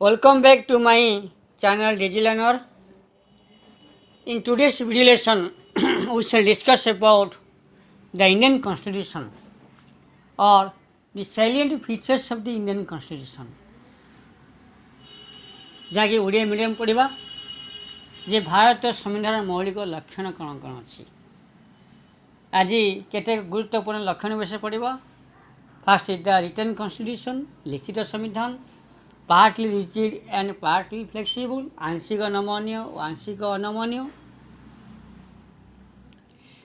Welcome back to my channel DigiLearner. In today's video lesson, we shall discuss about the Indian Constitution or the salient features of the Indian Constitution. ଯାହାକି Odia medium ପଢ଼ିବା ଯେ ଭାରତ ସମ୍ବିଧାନର ମୌଳିକ ଲକ୍ଷଣ କ'ଣ କ'ଣ ଅଛି। ଆଜି କେତେକ ଗୁରୁତ୍ୱପୂର୍ଣ୍ଣ ଲକ୍ଷଣ ବିଷୟ ପଢ଼ିବା। First is the return constitution, ଲିଖିତ ସମ୍ବିଧାନ, partly rigid and partly flexible, आंशिक नमनीय और आंशिक अनमनीय,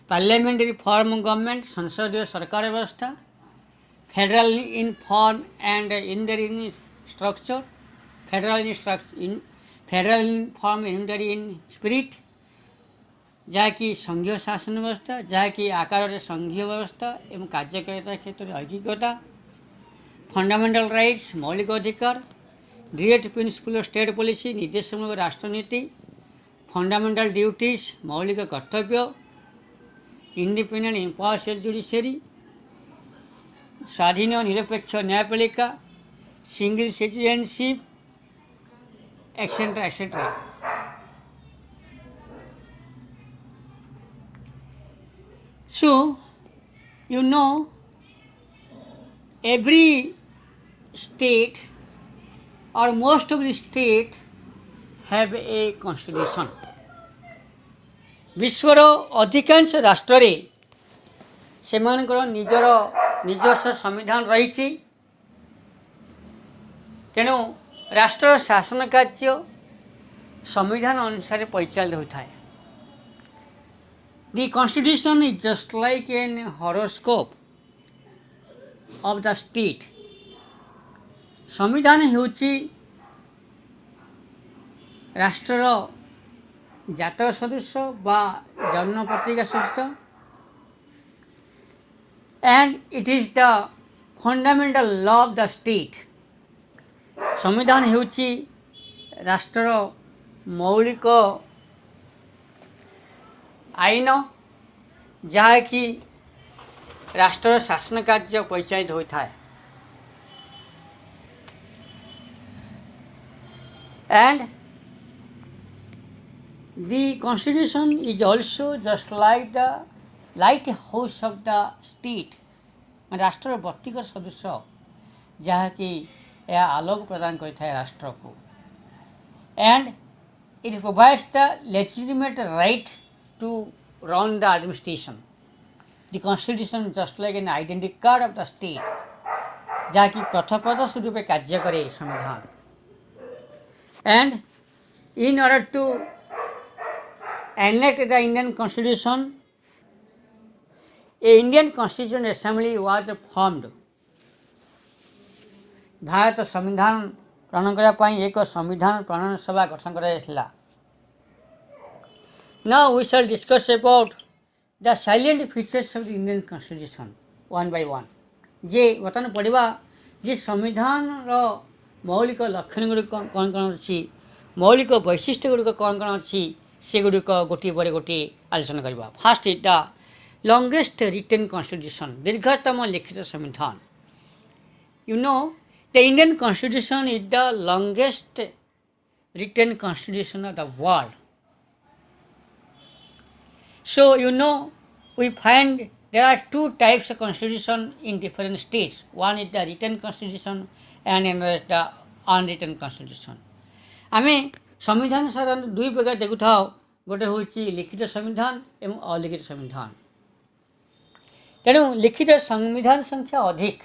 पार्लियामेंटरी फॉर्म गवर्नमेंट, संसदीय सरकार व्यवस्था, federal in form and unitary in structure, federal in form unitary in spirit, जहाँकि संघीय शासन व्यवस्था, जहाँकि आकार संघीय व्यवस्था एवं कार्यकारिता क्षेत्र में ऐकिकता, फंडामेंटल राइट्स मौलिक अधिकार, direct principle of state policy निर्देशमूलक राष्ट्रनीति, फंडामेंटल ड्यूटीज मौलिक कर्तव्य, इंडिपेंडेंट इम्पार्शियल जुडिशियरी, स्वाधीन और निरपेक्ष न्यायपालिका, single citizenship, etcetera etcetera. So you know every state or most of the state have a constitution. विश्वर अधिकांश राष्ट्र से निजर निजस्व संविधान रही। तेणु राष्ट्र शासन कार्य संविधान अनुसार परिचालित होता है। The constitution is just like an horoscope of the state. संविधान होची राष्ट्रर जातक सदस्य बा जन्म पत्रिका सदस्य, and it is the fundamental law of the state. संविधान होची राष्ट्रर मौलिक आईन जहाँकि राष्ट्र शासन कार्य परिचालित होता है। And the constitution is also just like the lighthouse of the state. राष्ट्र व्यक्तिगत सदस्य जहाँकि यह आलोक प्रदान करता है राष्ट्र को। And it provides the legitimate right to run the administration. The constitution just like an identity card of the state, जहाँकि प्रथमपद स्वरूप कार्य करे संविधान। And in order to enact the Indian Constitution, a Indian Constitution Assembly was formed. Bharat संविधान प्रणयन करने एक संविधान प्रणयन सभा गठन करा। Now we shall discuss about the salient features of the Indian Constitution one by one. जे बर्तमान पढ़ा जे संविधान मौलिक लक्षण गुड़िक कौन कौन अच्छी, मौलिक वैशिष्ट्य गुड़िक कौन कौन अच्छी, से गुड़िक गोटे पर गोटे आलोचना करवा। First is the longest written constitution, दीर्घतम लिखित संविधान। You know the Indian constitution is the longest written constitution of the world. So you know we find there are two types of constitution in different states. One is the written constitution and another is the unwritten constitution. आमे संविधान साधारण दुई प्रकार देखु था, गोटे हूँ लिखित संविधान एवं अलिखित संविधान। तेणु लिखित संविधान संख्या अधिक।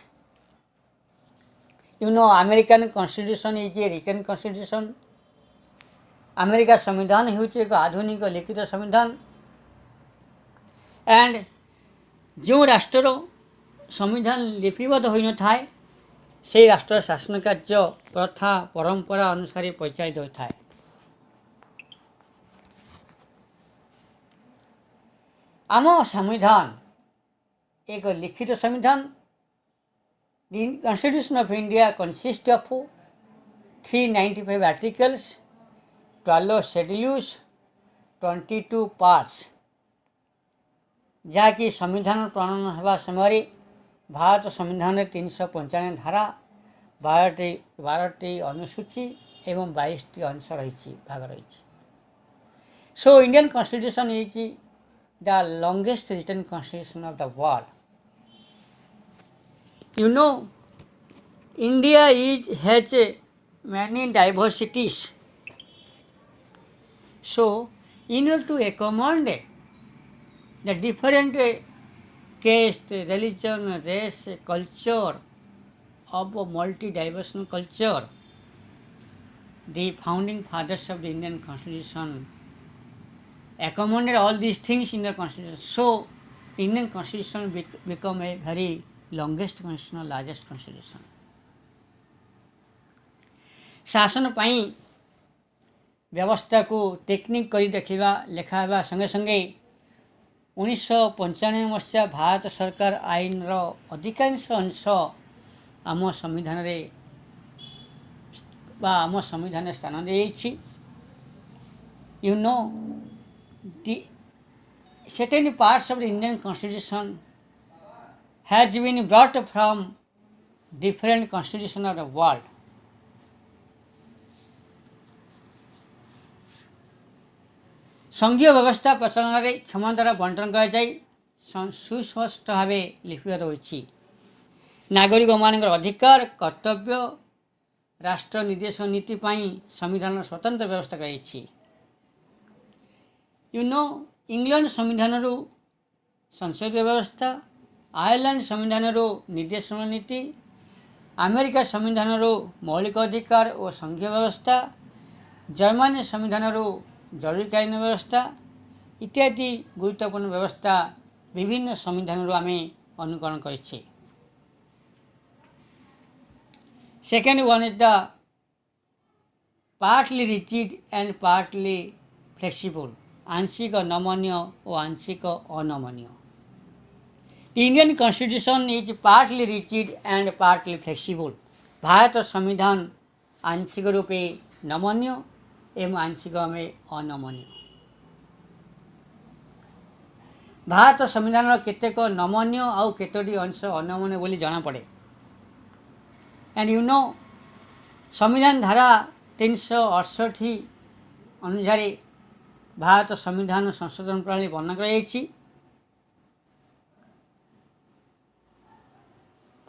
You know American constitution is a written constitution. America संविधान हूँ एक आधुनिक लिखित संविधान। एंड जो राष्ट्र संविधान लिपिबद्ध हो न थाए से राष्ट्र शासन कार्य प्रथा परंपरा अनुसार परिचालित होता है। आम संविधान एक लिखित संविधान। The Constitution of India consists of 395 articles, 12 schedules, 22 parts, जहाँकि संविधान प्रणयन होगा समय भारत संविधान 395 धारा, 12टी अनुसूची एवं 22 अंश रही भाग रही। So Indian constitution is the longest written constitution of the world. You know, India has many diversities. So, in order to accommodate the different caste, religion, race, culture of a multi-dimensional culture, the founding fathers of the Indian Constitution accommodated all these things in the Constitution. So, the Indian Constitution become a very longest constitution, largest constitution. शासन पाई व्यवस्था को technique करी देखा लेखा संगे संगे 1995 मसीहा भारत सरकार आईन रो अधिकांश अंश आम संविधान रे बा आम संविधान स्थान देछि। You know, the certain parts of the Indian Constitution has been brought from different constitutions of the world. संघीय व्यवस्था प्रचलन में क्षमा द्वारा बंटन कर सुस्पष्ट भाव लिपिबद्ध होइछि। नागरिक मान अधिकार कर्तव्य राष्ट्र निर्देश नीति पाई संविधान स्वतंत्र व्यवस्था कर। यू नो, इंग्लैंड संविधान संसदीय व्यवस्था, आयरलैंड संविधान निर्देशन नीति, अमेरिका संविधान मौलिक अधिकार और संघीय व्यवस्था, जर्मनी संविधान जरूरीकालीन व्यवस्था इत्यादि गुरुत्वपूर्ण व्यवस्था विभिन्न संविधान आम अनुकरण करें। Second one is the partly rigid and partly flexible, आंशिक नमनीय और आंशिक अनमनीय। The Indian Constitution is partly rigid and partly flexible. Bharat संविधान आंशिक रूपे नमनीय एवं आंशिक में अनमनीय। भारत संविधान केतेक नमनीय आउ केतोटी अंश अनमनीय बोली जना पड़े। एंड यू नो, संविधान धारा 368 अनुसार भारत संविधान संशोधन प्रणाली वर्णन कर।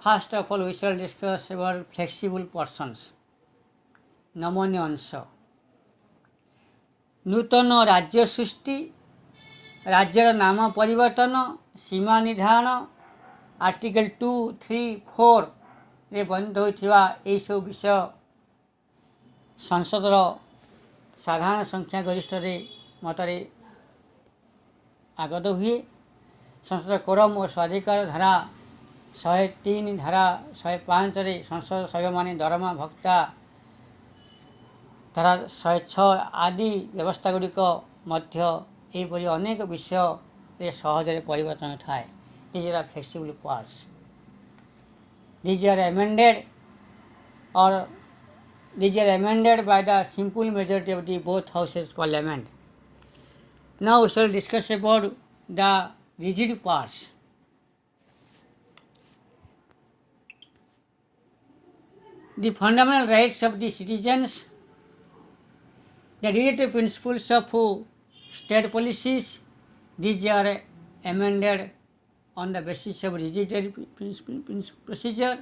First of all, we shall discuss about flexible persons, नमनीय अंश। नूतन राज्य सृष्टि, राज्यर नाम परिवर्तन, सीमा निर्धारण, आर्टिकल 2, 3, 4 रे बंध होइथिबा एई सब विषय संसदर साधारण संख्या गरिष्ठ मतरे आगत हुए। संसद कोरम और स्वाधिकार धारा 103 धारा 105 रे संसद सभ्य माने दरमा भत्ता धारा 106 आदि व्यवस्था गुड़िक मध्य एपरी अनेक विषय रे सहजरे परिवर्तन थाए। These are flexible parts. These are amended by the simple majority of the both houses parliament. Now we shall discuss about the rigid parts. The fundamental rights of the citizens, the relative principles of state policies, these are amended on the basis of rigid procedure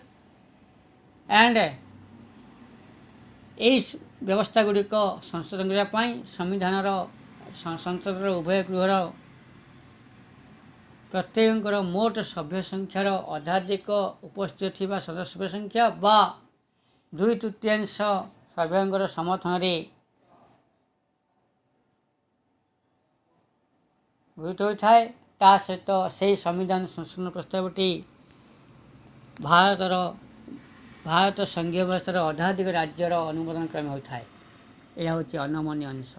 and इस व्यवस्था गुड़िक संशोधन करने संविधान संसद उभय गृहर प्रत्येक मोट सभ्य संख्यार अधाधिक उपस्थित थिबा सदस्य संख्या बा 2/3 सभ्यंकर समर्थन गृहीत होता है। ता सहित से संविधान संशोधन प्रस्तावटी भारत संघीय व्यवस्थार अधाधिक राज्यर अनुमोदन क्रम होता है। यह हूँ अनमनीय अंश।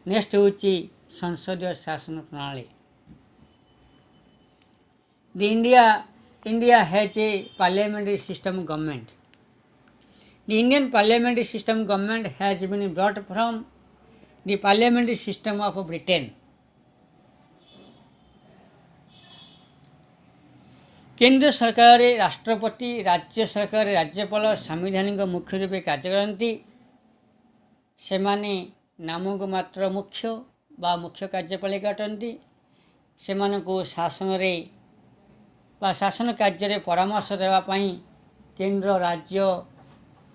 नेक्स्ट हूँ संसदीय शासन प्रणाली। India has a parliamentary system government. The Indian parliamentary system government has been brought from the parliamentary system of Britain. केंद्र सरकार राष्ट्रपति, राज्य सरकार राज्यपाल संवैधानिक मुख्य रूपे कार्य करती सेमाने नामक मात्र मुख्य बा मुख्य कार्यपालिका अटंती सेमानकु शासन रे बा शासन कार्य रे परामर्श देवा पई केंद्र राज्य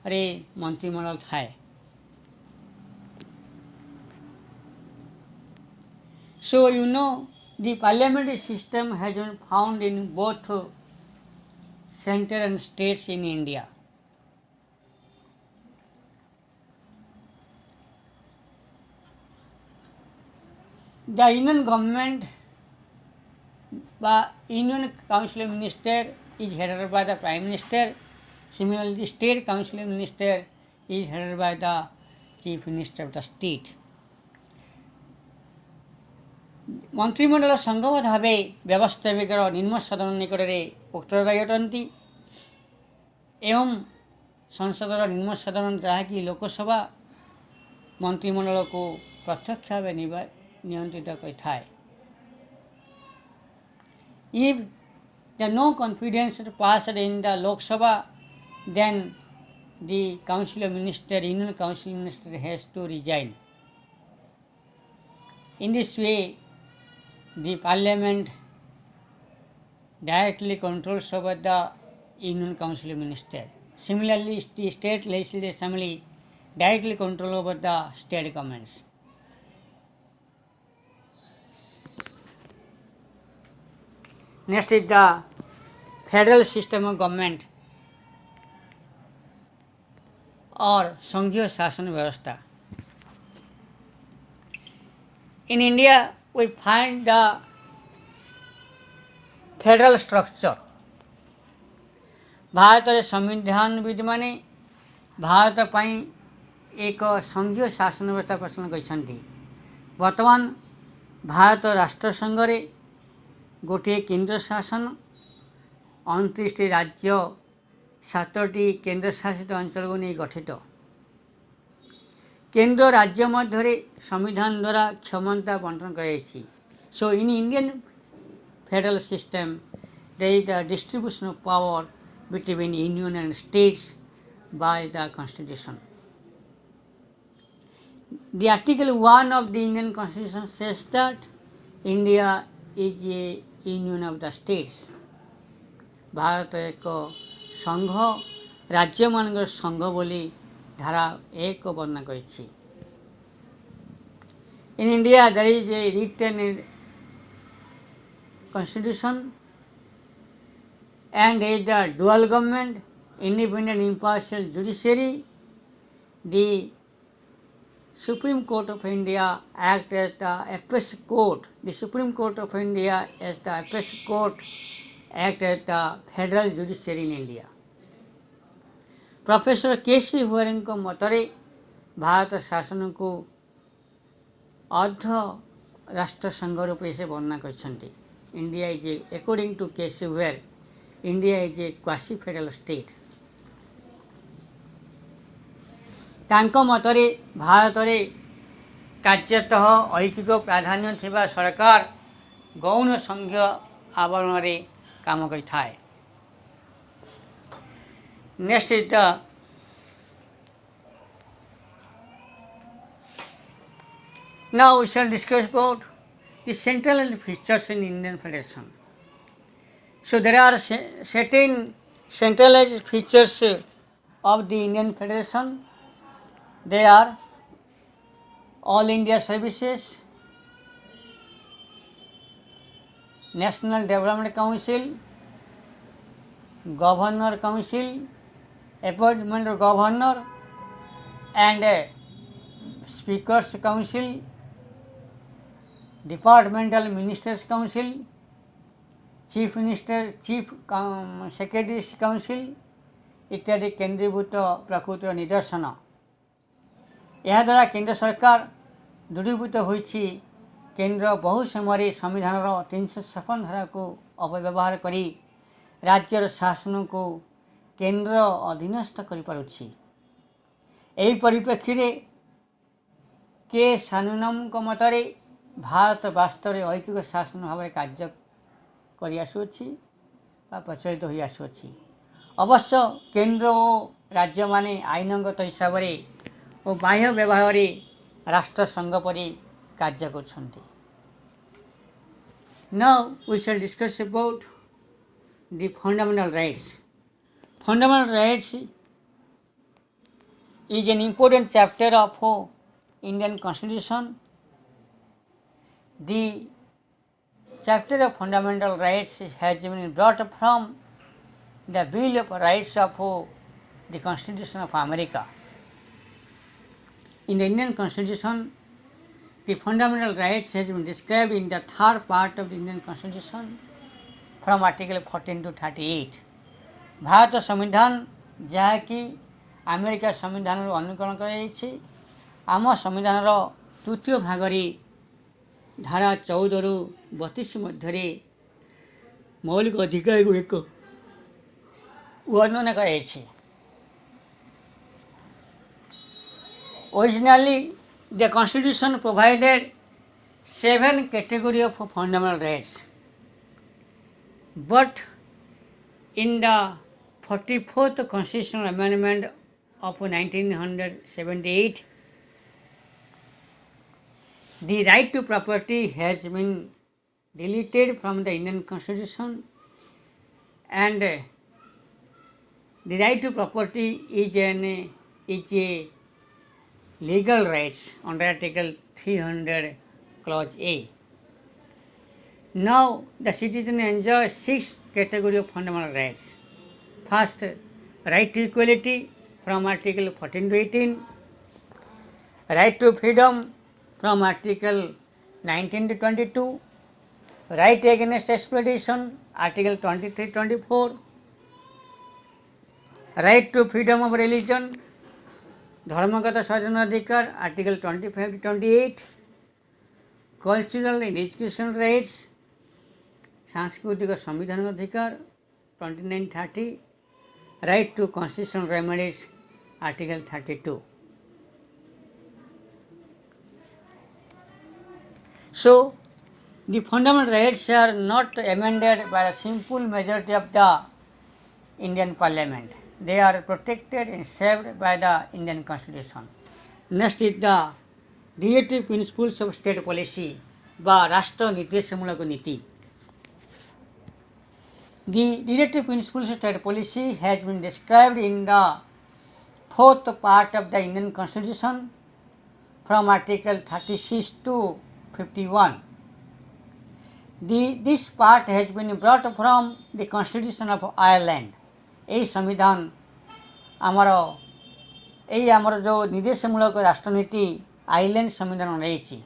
रे मंत्रिमंडल थाए। So you know the parliamentary system has been found in both center and states in India. The Union government by Union Council of Minister is headed by the Prime Minister. Similarly, the State Council of Minister is headed by the Chief Minister of the state. मंत्रिमंडल संगम भाव व्यवस्थापिकर निम्न सदन निकट में उत्तरदायी अटंती एवं संसदर निम्न सदन जहाँकि लोकसभा मंत्रिमंडल को प्रत्यक्ष भाव नियंत्रित करें। If there no confidence passed in the Lok Sabha, then the Council of Minister, Union Council of Minister has to resign. In this way, the Parliament directly controls over the Union Council of Minister. Similarly, the State Legislative Assembly directly control over the state governments. Next is the federal system of government or संघीय शासन व्यवस्था. In India, we find the federal structure. Bharat रे संविधानविद माने भारत पई एक संघीय शासन व्यवस्था प्रस्तुत करछन्ती। वर्तमान भारत राष्ट्र संघ रे गोटे केंद्र शासन 29 राज्य 7टी केंद्र शासित अंचल को नहीं गठित। केंद्र राज्य मध्य संविधान द्वारा क्षमता बंटन कराई। So in Indian federal system there is the distribution of power between union and states by the constitution. The article 1 of the Indian constitution says that India is a union of the states. Bharat एक संघ राज्य मान संघ बोली धारा 1 वर्णना करिछि। In India, there is a written constitution and is the dual government, independent impartial judiciary. The Supreme Court of India acts as the apex court. The Supreme Court of India as the apex court acts as the federal judiciary in India. Professor K C हुएरिंग को मतरे भारत शासन को अर्ध राष्ट्र संघ रूप से वर्णना करछन्ति। India is a according to K C Wheare India is a quasi federal state. तांको मतरे भारत रे कार्यतः ऐकिक प्राधान्य थिबा सरकार गौण संघीय आवरण रे काम करिथाय। Next is the now we shall discuss about the central features in Indian Federation. So there are certain centralized features of the Indian Federation. They are all India services, National Development Council, Governor Council, appointment of governor and speakers council, departmental ministers council, chief minister, chief secretaries council इत्यादि केन्द्रीभूत प्रकृतिर निदर्शन। यह द्वारा केंद्र सरकार दृढ़ीभूत होइछि। केंद्र बहु समय संविधान 356 धारा को अपव्यवहार करी राज्यर शासन को केंद्र अधीनस्थ करिपारुछि। एही परिप्रेक्षी रे के सानुनम को मतरे भारत वास्तव में ऐकिक शासन भाव कार्य करि आसुछि बा प्रचलित होई आसुछि। अवश्य केंद्र और राज्य माने आईनगत हिसाब से ଓ ବାହ୍ୟ ବ୍ୟବହାରରେ ରାଷ୍ଟ୍ରସଂଘ ପରି କାର୍ଯ୍ୟ କରୁଛନ୍ତି। Now we shall discuss about the fundamental rights. Fundamental rights is an important chapter of Indian Constitution. The chapter of fundamental rights has been brought from the Bill of Rights of the Constitution of America. In the Indian Constitution, the fundamental rights has been described in the third part of the Indian Constitution from Article 14 to 38. Bharat ସମ୍ବିଧାନ ଯାହାକି America ସମ୍ବିଧାନରୁ ଅନୁକରଣ କରାଯାଇଛି, ଆମ ସମ୍ବିଧାନର ତୃତୀୟ ଭାଗରେ ଧାରା 14ରୁ 32 ମଧ୍ୟରେ ମୌଳିକ ଅଧିକାର ଗୁଡ଼ିକ ବର୍ଣ୍ଣନା କରାଯାଇଛି। Originally, the Constitution provided 7 categories of fundamental rights, but in the 44th Constitutional Amendment of 1978, the right to property has been deleted from the Indian Constitution, and the right to property is a legal rights under Article 300 Clause A. Now the citizen enjoys 6 categories of fundamental rights. First, right to equality from Article 14 to 18, right to freedom from Article 19 to 22, right against exploitation Article 23-24, right to freedom of religion ধর্মগত স্বাধীনাধিকার Article 25 to 28, cultural and educational rights সাংস্কৃতিক ও সাংবিধানিক অধিকার 29-30, right to constitutional remedies Article 32. So the fundamental rights are not amended by a simple majority of the Indian Parliament. They are protected and saved by the Indian Constitution. Next is the directive principles of state policy বা রাষ্ট্র নির্দেশমূলক নীতি। The directive principles of state policy has been described in the 4th part of the Indian Constitution from Article 36 to 51. This part has been brought from the Constitution of Ireland. এই সংবিধান ଆମର ଯେଉଁ ନିର୍ଦ୍ଦେଶମୂଳକ ରାଷ୍ଟ୍ରନୀତି Ireland ସମ୍ବିଧାନ ରହିଛି।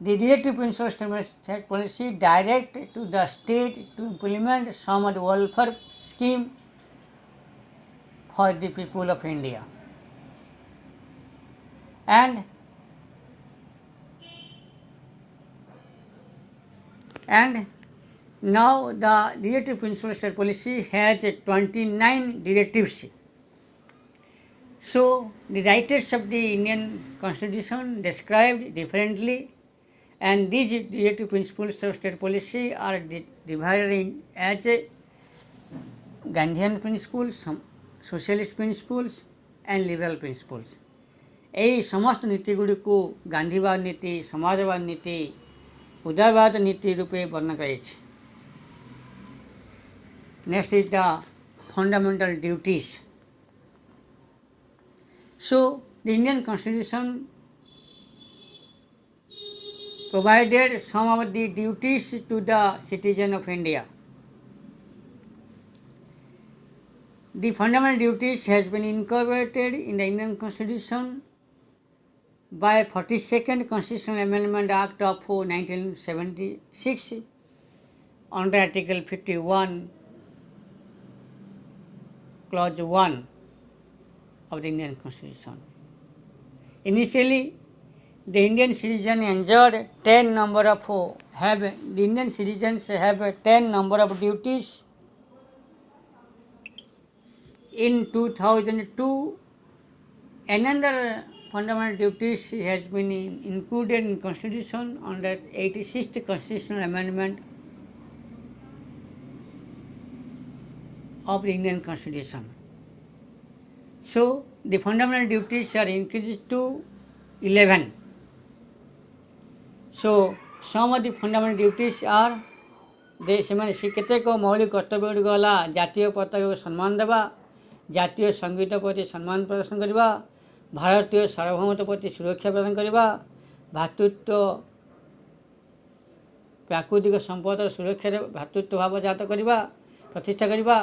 The directive principles of state policy direct to the state to implement some of the welfare scheme for the people of India. And now the directive principles of state policy has 29 directives. So the writers of the Indian Constitution described differently, and these directive principles of state policy are divided as Gandhian principles, socialist principles and liberal principles. এই সমস্ত নীতিগুলিକୁ ଗାନ୍ଧୀବାଦ ନୀତି, ସମାଜବାଦ ନୀତି, ଉଦାରବାଦ ନୀତି ରୂପେ ବର୍ଣ୍ଣନା କରାଯାଇଛି। Next is the fundamental duties. So the Indian Constitution provided some of the duties to the citizen of India. The fundamental duties has been incorporated in the Indian Constitution by 42nd Constitutional Amendment Act of 1976 under Article 51 Clause 1 of the Indian Constitution. Initially, the Indian citizens enjoyed 10 number of the Indian citizens have 10 number of duties. In 2002, another fundamental duties has been included in Constitution under 86th Constitutional Amendment of the Indian Constitution. So the fundamental duties are increased to 11. So some of the fundamental duties are ସେମାନେ ସେ କେତେକ ମୌଳିକ କର୍ତ୍ତବ୍ୟ ଗୁଡ଼ିକ ହେଲା ଜାତୀୟ ପତାକାକୁ ସମ୍ମାନ ଦେବା, ଜାତୀୟ ସଙ୍ଗୀତ ପ୍ରତି ସମ୍ମାନ ପ୍ରଦର୍ଶନ କରିବା, ଭାରତୀୟ ସାର୍ବଭୌମତ୍ୱ ପ୍ରତି ସୁରକ୍ଷା ପ୍ରଦାନ କରିବା, ଭ୍ରାତୃତ୍ୱ ପ୍ରାକୃତିକ ସମ୍ପଦର ସୁରକ୍ଷାରେ ଭ୍ରାତୃତ୍ୱ ଭାବ ଜାତ କରିବା, ପ୍ରତିଷ୍ଠା କରିବା,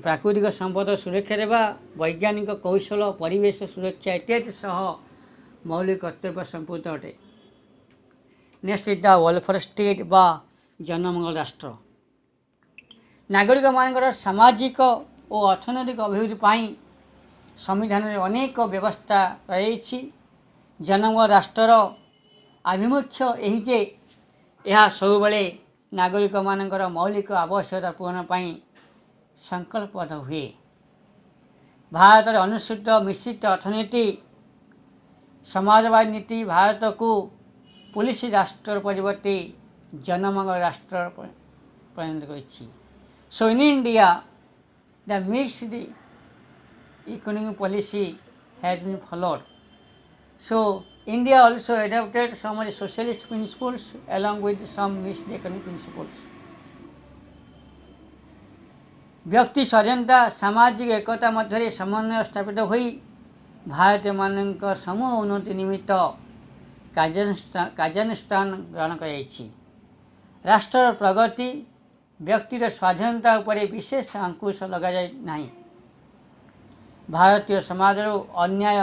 ପ୍ରାକୃତିକ ସମ୍ପଦର ସୁରକ୍ଷା ଦେବା, ବୈଜ୍ଞାନିକ କୌଶଳ, ପରିବେଶ ସୁରକ୍ଷା ଇତ୍ୟାଦି ସହ ମୌଳିକ କର୍ତ୍ତବ୍ୟ ସମ୍ପୃକ୍ତ ଅଟେ। Next is the welfare state ବା ଜନମଙ୍ଗଳ ରାଷ୍ଟ୍ର। ନାଗରିକମାନଙ୍କର ସାମାଜିକ ଓ ଅର୍ଥନୈତିକ ଅଭିବୃଦ୍ଧି ପାଇଁ ସମ୍ବିଧାନରେ ଅନେକ ବ୍ୟବସ୍ଥା ରହିଛି। ଜନମଙ୍ଗଳ ରାଷ୍ଟ୍ରର ଆଭିମୁଖ୍ୟ ଏହି ଯେ ଏହା ସବୁବେଳେ ନାଗରିକମାନଙ୍କର ମୌଳିକ ଆବଶ୍ୟକତା ପୂରଣ ପାଇଁ ସଂକଳ୍ପବଦ୍ଧ ହୁଏ। ଭାରତରେ ଅନୁସୂଚିତ ମିଶ୍ରିତ ଅର୍ଥନୀତି ସମାଜବାଦୀ ନୀତି ଭାରତକୁ ପୋଲିସ ରାଷ୍ଟ୍ର ପରିବର୍ତ୍ତେ ଜନମଙ୍ଗଳ ରାଷ୍ଟ୍ର ପରିଣତ କରିଛି। So in India the mixed economic policy has been followed. So India also adopted some of the socialist principles along with some mixed economic principles. ବ୍ୟକ୍ତି ସ୍ୱାଧୀନତା ସାମାଜିକ ଏକତା ମଧ୍ୟରେ ସମନ୍ୱୟ ସ୍ଥାପିତ ହୋଇ ଭାରତୀୟମାନଙ୍କ ସମୂହ ଉନ୍ନତି ନିମିତ୍ତ କାର୍ଯ୍ୟାନୁଷ୍ଠାନ ଗ୍ରହଣ କରାଯାଇଛି। ରାଷ୍ଟ୍ରର ପ୍ରଗତି ବ୍ୟକ୍ତିର ସ୍ୱାଧୀନତା ଉପରେ ବିଶେଷ ଅଙ୍କୁଶ ଲଗାଯାଇ ନାହିଁ। ଭାରତୀୟ ସମାଜରୁ ଅନ୍ୟାୟ,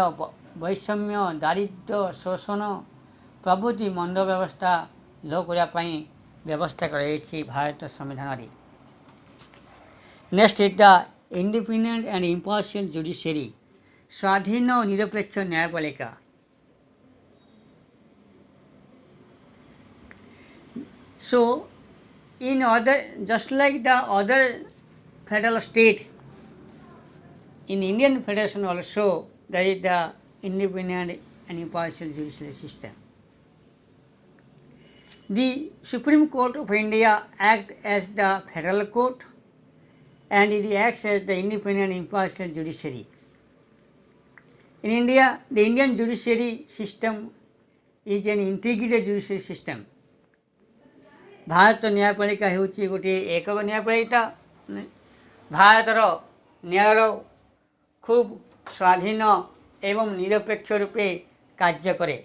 ବୈଷମ୍ୟ, ଦାରିଦ୍ର୍ୟ, ଶୋଷଣ ପ୍ରଭୃତି ମନ୍ଦ ବ୍ୟବସ୍ଥା ଲୋପ କରିବା ପାଇଁ ବ୍ୟବସ୍ଥା କରାଯାଇଛି ଭାରତ ସମ୍ବିଧାନରେ। Next is the independent and impartial judiciary, ସ୍ୱାଧୀନ ଓ ନିରପେକ୍ଷ ନ୍ୟାୟପାଳିକା। So in other, just like the other federal state, in Indian Federation also there is the independent and impartial judicial system. The Supreme Court of India acts as the federal court and it acts as the independent and impartial judiciary. In India, the Indian judiciary system is an integrated judicial system. Bharat ନ୍ୟାୟପାଳିକା ହେଉଛି ଗୋଟିଏ ଏକକ ନ୍ୟାୟପାଳିକା। ଭାରତର ନ୍ୟାୟର ଖୁବ୍ ସ୍ୱାଧୀନ ଏବଂ ନିରପେକ୍ଷ ରୂପେ କାର୍ଯ୍ୟ କରେ।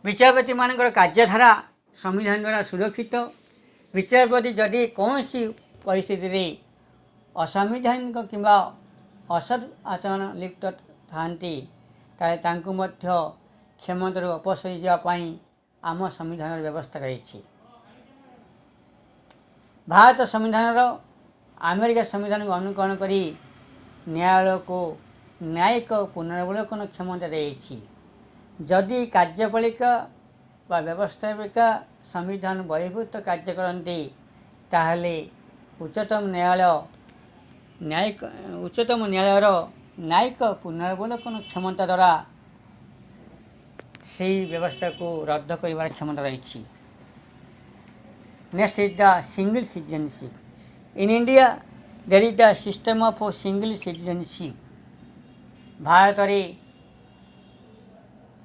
ବିଚାରପତିମାନଙ୍କର କାର୍ଯ୍ୟଧାରା ସମ୍ବିଧାନ ଦ୍ୱାରା ସୁରକ୍ଷିତ। ବିଚାରପତି ଯଦି କୌଣସି ପରିସ୍ଥିତିରେ ଅସାମ୍ବିଧାନିକ କିମ୍ବା ଅସତ୍ ଆଚରଣ ଲିପ୍ତ ଥାନ୍ତି ତାହେଲେ ତାଙ୍କୁ ମଧ୍ୟ କ୍ଷମତାରୁ ଅପସରି ଯିବା ପାଇଁ ଆମ ସମ୍ବିଧାନର ବ୍ୟବସ୍ଥା ରହିଛି। ଭାରତ ସମ୍ବିଧାନର ଆମେରିକା ସମ୍ବିଧାନକୁ ଅନୁକରଣ କରି ନ୍ୟାୟାଳୟକୁ ନ୍ୟାୟିକ ପୁନରବଲୋକନ କ୍ଷମତା ଦେଇଛି। ଯଦି କାର୍ଯ୍ୟପାଳିକା ବା ବ୍ୟବସ୍ଥାପିକା ସମ୍ବିଧାନ ବହିର୍ଭୂତ କାର୍ଯ୍ୟ କରନ୍ତି ତାହେଲେ ଉଚ୍ଚତମ ନ୍ୟାୟାଳୟର ନ୍ୟାୟିକ ପୁନରବଲୋକନ କ୍ଷମତା ଦ୍ୱାରା ସେହି ବ୍ୟବସ୍ଥାକୁ ରଦ୍ଦ କରିବାର କ୍ଷମତା ରହିଛି। Next is the single citizenship. In India there is the system of single citizenship. ଭାରତରେ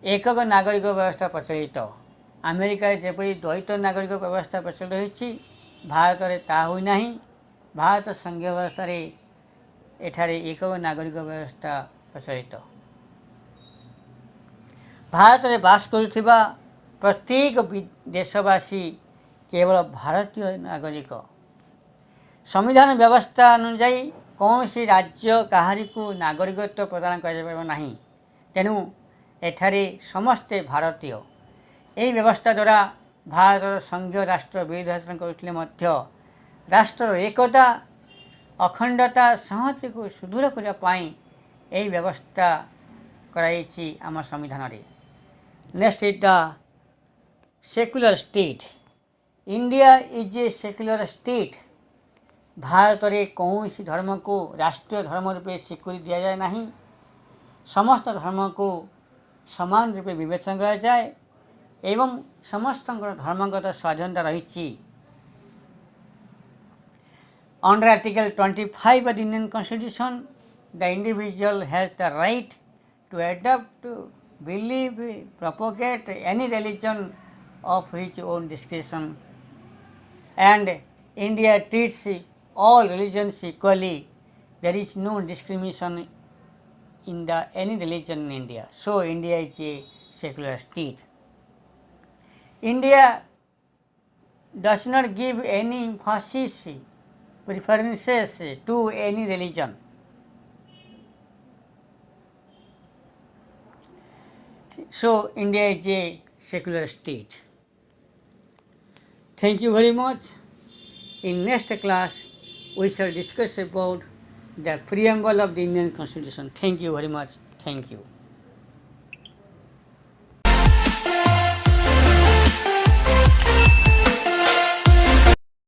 ଏକକ ନାଗରିକ ବ୍ୟବସ୍ଥା ପ୍ରଚଳିତ। ଆମେରିକାରେ ଯେପରି ଦ୍ୱୈତ ନାଗରିକ ବ୍ୟବସ୍ଥା ପ୍ରଚଳିତ ହୋଇଛି ଭାରତରେ ତାହା ହୋଇନାହିଁ। ଭାରତ ସଂଘୀୟ ବ୍ୟବସ୍ଥାରେ ଏଠାରେ ଏକକ ନାଗରିକ ବ୍ୟବସ୍ଥା ପ୍ରଚଳିତ। ଭାରତରେ ବାସ କରୁଥିବା ପ୍ରତ୍ୟେକ ଦେଶବାସୀ କେବଳ ଭାରତୀୟ ନାଗରିକ। ସମ୍ବିଧାନ ବ୍ୟବସ୍ଥା ଅନୁଯାୟୀ କୌଣସି ରାଜ୍ୟ କାହାରିକୁ ନାଗରିକତ୍ୱ ପ୍ରଦାନ କରାଯାଇପାରିବ ନାହିଁ। ତେଣୁ ଏଠାରେ ସମସ୍ତେ ଭାରତୀୟ। ଏହି ବ୍ୟବସ୍ଥା ଦ୍ୱାରା ଭାରତର ସଂଘୀୟ ରାଷ୍ଟ୍ର ବିରୋଧାଚରଣ କରୁଥିଲେ ମଧ୍ୟ ରାଷ୍ଟ୍ରର ଏକତା, ଅଖଣ୍ଡତା, ସଂହତିକୁ ସୁଦୃଢ଼ କରିବା ପାଇଁ ଏହି ବ୍ୟବସ୍ଥା କରାଯାଇଛି ଆମ ସମ୍ବିଧାନରେ। Next is the secular state. India is a secular state. ଭାରତରେ କୌଣସି ଧର୍ମକୁ ରାଷ୍ଟ୍ରୀୟ ଧର୍ମ ରୂପେ ସ୍ୱୀକୃତି ଦିଆଯାଏ ନାହିଁ। ସମସ୍ତ ଧର୍ମକୁ ସମାନ ରୂପେ ବିବେଚନା କରାଯାଏ ଏବଂ ସମସ୍ତଙ୍କର ଧର୍ମଗତ ସ୍ୱାଧୀନତା ରହିଛି। Under Article 25 of the Indian Constitution, the individual has the right to adopt, believe, propagate any religion of his own discretion, and India treats all religions equally. There is no discrimination in any religion in India. So India is a secular state. India does not give any emphasis, preferences to any religion. So India is a secular state. Thank you very much. In next class, we shall discuss about the preamble of the Indian Constitution. Thank you very much. Thank you.